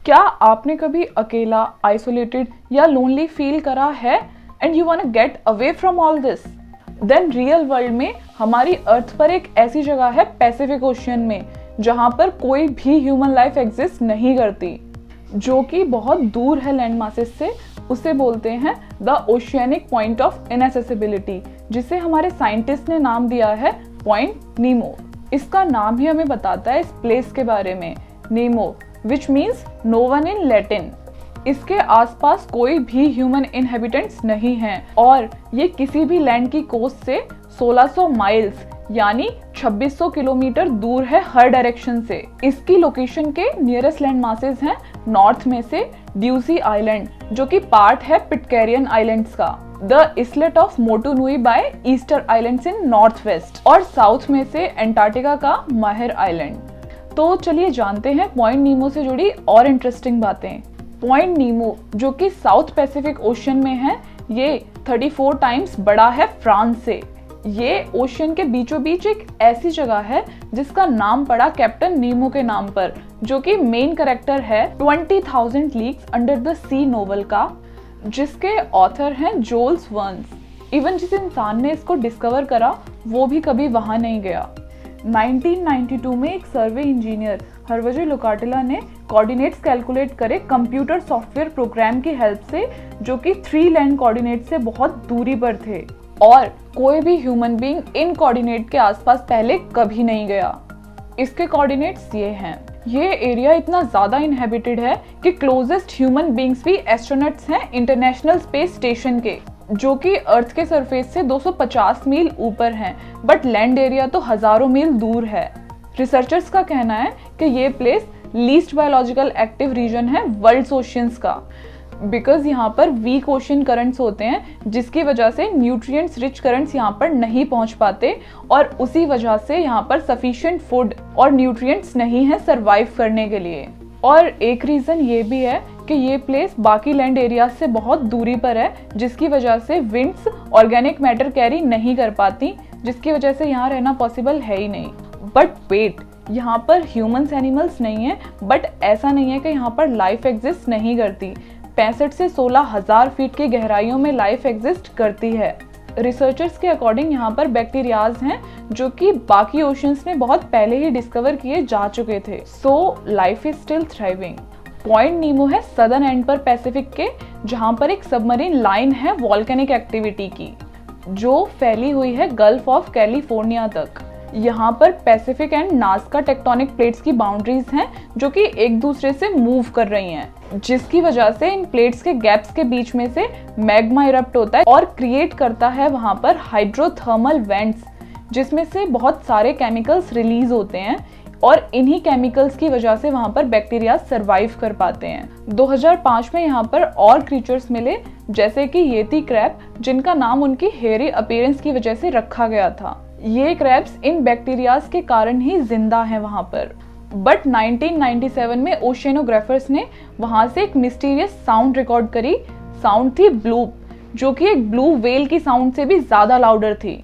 क्या आपने कभी अकेला, आइसोलेटेड या लोनली फील करा है and you want to get away from all this? Then real world में हमारी अर्थ पर एक ऐसी जगह है पैसिफिक ओशियन में जहां पर कोई भी ह्यूमन लाइफ एग्जिस्ट नहीं करती, जो कि बहुत दूर है लैंड मासेस से। उसे बोलते हैं द ओशियनिक पॉइंट ऑफ इनएसेसिबिलिटी, जिसे हमारे साइंटिस्ट ने नाम दिया है पॉइंट नीमो। इसका नाम ही हमें बताता है इस प्लेस के बारे में, Nemo, which means no one in Latin. इसके आसपास कोई भी ह्यूमन इनहेबिटेंट्स नहीं हैं और ये किसी भी लैंड की कोस्ट से 1600 माइल्स यानी 2600 किलोमीटर दूर है हर डायरेक्शन से। इसकी लोकेशन के नियरेस्ट लैंड मासेस हैं नॉर्थ में से ड्यूसी आइलैंड, जो कि पार्ट है पिटकैरियन आइलैंड्स का, the islet of Motunui by Easter islands in north west, और साउथ में से एंटार्क्टिका का माहिर आइलैंड। तो चलिए जानते हैं पॉइंट नीमो से जुड़ी और इंटरेस्टिंग बातें। पॉइंट नीमो, जो कि साउथ पैसिफिक ओशियन में है, ये 34 टाइम्स बड़ा है फ्रांस से। ये ओशियन के बीचों बीच एक ऐसी जगह है जिसका नाम पड़ा कैप्टन नीमो के नाम पर, जो कि मेन कैरेक्टर है 20,000 leagues under the sea novel का, जिसके ऑथर हैं जूल्स वर्न्स। इवन जिस इंसान ने इसको डिस्कवर करा वो भी कभी वहां नहीं गया। 1992 में एक सर्वे इंजीनियर हरवजे लोकाटिला ने कोऑर्डिनेट्स कैलकुलेट करे कंप्यूटर सॉफ्टवेयर प्रोग्राम की हेल्प से, जो कि 3 लैंड कोऑर्डिनेट से बहुत दूरी पर थे और कोई भी ह्यूमन बीइंग इन कोऑर्डिनेट के आसपास पहले कभी नहीं गया। इसके कोऑर्डिनेट्स ये हैं। ये एरिया इतना ज्यादा इनहेबिटेड है कि क्लोजेस्ट ह्यूमन बीइंग्स भी एस्ट्रोनॉट्स हैं इंटरनेशनल स्पेस स्टेशन के, जो कि अर्थ के सरफेस से 250 मील ऊपर हैं, बट लैंड एरिया तो हजारों मील दूर है। रिसर्चर्स का कहना है कि ये place least biological active region है वर्ल्ड ओशियंस का, बिकॉज यहाँ पर वीक ओशियन करंट्स होते हैं, जिसकी वजह से न्यूट्रिएंट्स रिच करंट्स यहाँ पर नहीं पहुँच पाते और उसी वजह से यहाँ पर सफिशिएंट फूड और न्यूट्रिएंट्स नहीं है सरवाइव करने के लिए। और एक रीज़न ये भी है कि ये प्लेस बाकी लैंड एरिया से बहुत दूरी पर है, जिसकी वजह से विंड्स ऑर्गेनिक मैटर कैरी नहीं कर पाती, जिसकी वजह से यहाँ रहना पॉसिबल है ही नहीं। बट वेट, यहाँ पर ह्यूमंस एनिमल्स नहीं है, बट ऐसा नहीं है कि यहाँ पर लाइफ एग्जिस्ट नहीं करती। 65 से 16,000 फीट की गहराइयों में लाइफ एग्जिस्ट करती है। रिसर्चर्स के अकॉर्डिंग यहाँ पर बैक्टीरियाज हैं जो कि बाकी ओशियंस ने बहुत पहले ही डिस्कवर किए जा चुके थे। So life is still thriving. Point Nemo है सदर्न एंड पर पैसिफिक के, जहाँ पर एक सबमरीन लाइन है वॉल्केनिक एक्टिविटी की, जो फैली हुई है गल्फ ऑफ कैलिफोर्निया तक। यहाँ पर Pacific and Nazca tectonic plates की बाउंड्रीज हैं जो कि एक दूसरे से मूव कर रही हैं, जिसकी वजह से इन प्लेट्स के गैप्स के बीच में से मैग्मा इरप्ट होता है और क्रिएट करता है वहाँ पर हाइड्रोथर्मल वेंट्स, जिसमें से बहुत सारे केमिकल्स रिलीज होते हैं और इन्हीं केमिकल्स की वजह से वहाँ पर बैक्टीरिया सर्वाइव कर पाते हैं। 2005 में यहाँ पर और क्रीचर्स मिले, जैसे कि येती क्रैब, जिनका नाम उनकी हेयरी अपीयरेंस की वजह से रखा गया था। ये क्रैब्स इन बैक्टीरियाज के कारण ही जिंदा हैं वहाँ पर। बट 1997 में ओशियनोग्राफर्स ने वहाँ से एक मिस्टीरियस साउंड रिकॉर्ड करी। साउंड थी ब्लूप, जो कि एक ब्लू वेल की साउंड से भी ज़्यादा लाउडर थी।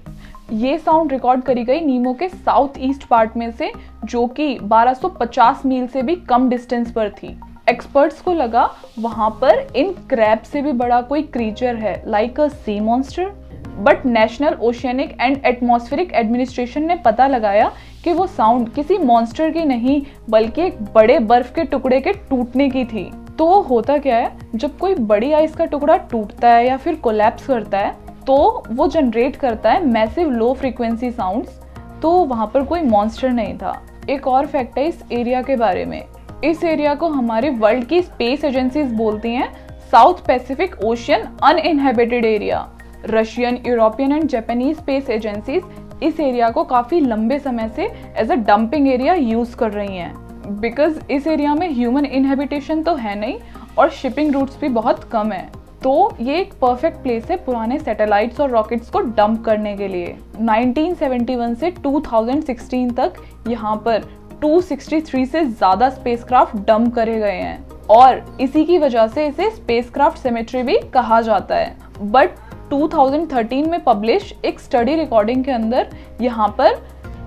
ये साउंड रिकॉर्ड करी गई नीमो के साउथ ईस्ट पार्ट में से, जो कि 1250 मील से भी कम डिस्टेंस पर थी। एक्सपर्ट्स को लगा वहाँ पर इन क्रैब से भी बड़ा कोई क्रीचर है, like a sea monster. But national oceanic and atmospheric administration ने पता लगाया कि वो साउंड किसी मॉन्स्टर की नहीं, बल्कि एक बड़े बर्फ के टुकड़े के टूटने की थी। तो होता क्या है, जब कोई बड़ी आइस का टुकड़ा टूटता है या फिर कोलैप्स करता है, तो वो जनरेट करता है मैसिव लो फ्रीक्वेंसी साउंड्स। तो वहाँ पर कोई मॉन्स्टर नहीं था। एक और फैक्ट है इस एरिया के बारे में। इस एरिया को हमारे वर्ल्ड की स्पेस एजेंसीज बोलती हैं South Pacific Ocean uninhabited area. Russian, European and Japanese space agencies इस एरिया को काफी लंबे समय से as a dumping area use कर रही हैं, बिकॉज इस एरिया में ह्यूमन इनहेबिटेशन तो है नहीं और शिपिंग रूट्स भी बहुत कम है। तो ये एक परफेक्ट प्लेस है पुराने सैटेलाइट्स और रॉकेट्स को डंप करने के लिए। 1971 से 2016 तक यहाँ पर 263 से ज्यादा स्पेसक्राफ्ट डंप करे गए हैं और इसी की वजह से इसे स्पेसक्राफ्ट सेमेट्री भी कहा जाता है। बट 2013 में पब्लिश एक स्टडी रिकॉर्डिंग के अंदर यहाँ पर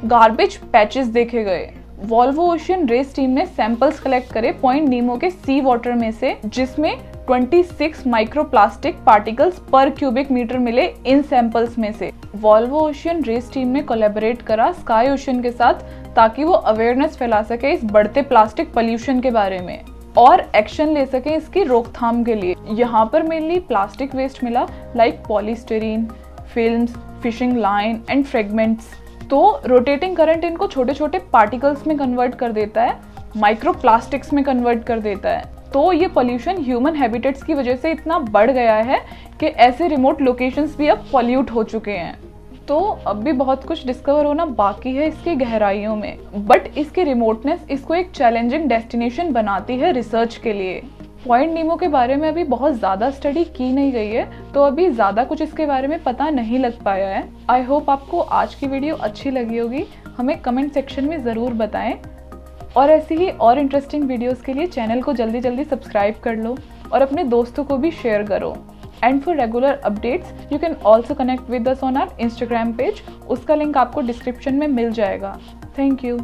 गार्बेज पैचेस देखे गए। वॉल्वो ओशियन रेस टीम ने सैंपल्स कलेक्ट करे पॉइंट नीमो के सी वाटर में से, जिसमें 26 माइक्रोप्लास्टिक पार्टिकल्स पर क्यूबिक मीटर मिले इन सैंपल्स में से। वॉल्वो ओशियन रेस टीम ने कोलैबोरेट करा स्काई ओशन के साथ ताकि वो अवेयरनेस फैला सके इस बढ़ते प्लास्टिक पॉल्यूशन के बारे में और एक्शन ले सके इसकी रोकथाम के लिए। यहाँ पर मेनली प्लास्टिक वेस्ट मिला like polystyrene, films, fishing line and fragments. तो रोटेटिंग करंट इनको छोटे छोटे पार्टिकल्स में कन्वर्ट कर देता है, माइक्रो प्लास्टिक्स में कन्वर्ट कर देता है। तो ये पोल्यूशन ह्यूमन हैबिटेट्स की वजह से इतना बढ़ गया है कि ऐसे रिमोट लोकेशंस भी अब पॉल्यूट हो चुके हैं। तो अब भी बहुत कुछ डिस्कवर होना बाकी है इसकी गहराइयों में, बट इसकी रिमोटनेस इसको एक चैलेंजिंग डेस्टिनेशन बनाती है रिसर्च के लिए। पॉइंट नीमो के बारे में अभी बहुत ज़्यादा स्टडी की नहीं गई है, तो अभी ज़्यादा कुछ इसके बारे में पता नहीं लग पाया है। आई होप आपको आज की वीडियो अच्छी लगी होगी, हमें कमेंट सेक्शन में ज़रूर बताएं। और ऐसी ही और इंटरेस्टिंग वीडियोस के लिए चैनल को जल्दी जल्दी सब्सक्राइब कर लो और अपने दोस्तों को भी शेयर करो। And for regular updates you can also connect with us on our Instagram page, उसका लिंक आपको डिस्क्रिप्शन में मिल जाएगा। Thank you.